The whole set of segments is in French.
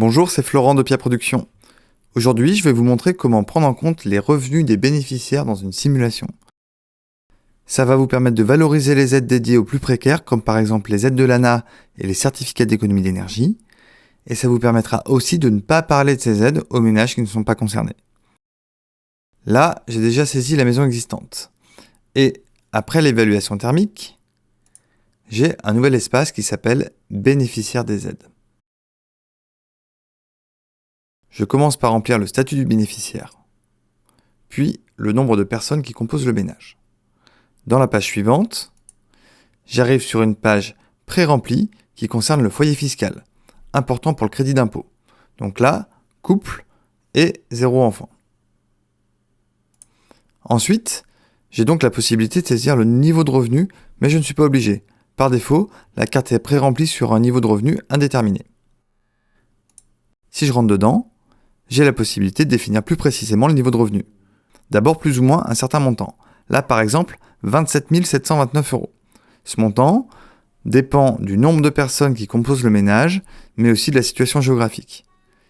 Bonjour, c'est Florent de Pia Productions. Aujourd'hui, je vais vous montrer comment prendre en compte les revenus des bénéficiaires dans une simulation. Ça va vous permettre de valoriser les aides dédiées aux plus précaires, comme par exemple les aides de l'ANA et les certificats d'économie d'énergie. Et ça vous permettra aussi de ne pas parler de ces aides aux ménages qui ne sont pas concernés. Là, j'ai déjà saisi la maison existante. Et après l'évaluation thermique, j'ai un nouvel espace qui s'appelle « Bénéficiaires des aides ». Je commence par remplir le statut du bénéficiaire, puis le nombre de personnes qui composent le ménage. Dans la page suivante, j'arrive sur une page pré-remplie qui concerne le foyer fiscal, important pour le crédit d'impôt. Donc là, couple et 0 enfant. Ensuite, j'ai donc la possibilité de saisir le niveau de revenu, mais je ne suis pas obligé. Par défaut, la carte est pré-remplie sur un niveau de revenu indéterminé. Si je rentre dedans, j'ai la possibilité de définir plus précisément le niveau de revenu. D'abord plus ou moins un certain montant. Là par exemple, 27 729 €. Ce montant dépend du nombre de personnes qui composent le ménage, mais aussi de la situation géographique.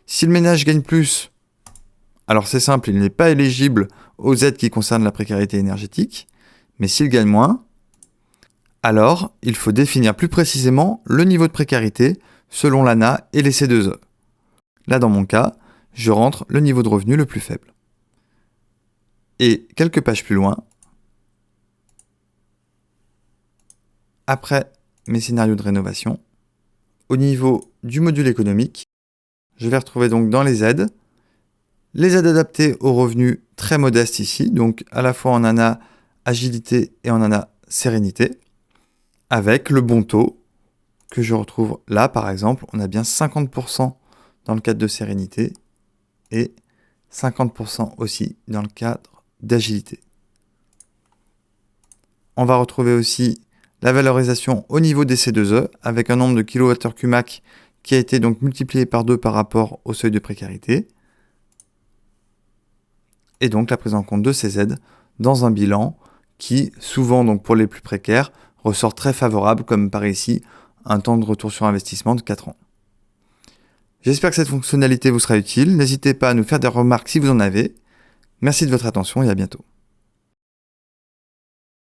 Si le ménage gagne plus, alors c'est simple, il n'est pas éligible aux aides qui concernent la précarité énergétique, mais s'il gagne moins, alors il faut définir plus précisément le niveau de précarité selon l'ANA et les C2E. Là dans mon cas, je rentre le niveau de revenu le plus faible. Et quelques pages plus loin, après mes scénarios de rénovation, au niveau du module économique, je vais retrouver donc dans les aides adaptées aux revenus très modestes ici, donc à la fois en ANA agilité et en ANA sérénité, avec le bon taux que je retrouve là par exemple, on a bien 50% dans le cadre de sérénité et 50% aussi dans le cadre d'agilité. On va retrouver aussi la valorisation au niveau des C2E avec un nombre de kWh Qmac qui a été donc multiplié par 2 par rapport au seuil de précarité. Et donc la prise en compte de ces aides dans un bilan qui, souvent donc pour les plus précaires, ressort très favorable comme par ici un temps de retour sur investissement de 4 ans. J'espère que cette fonctionnalité vous sera utile. N'hésitez pas à nous faire des remarques si vous en avez. Merci de votre attention et à bientôt.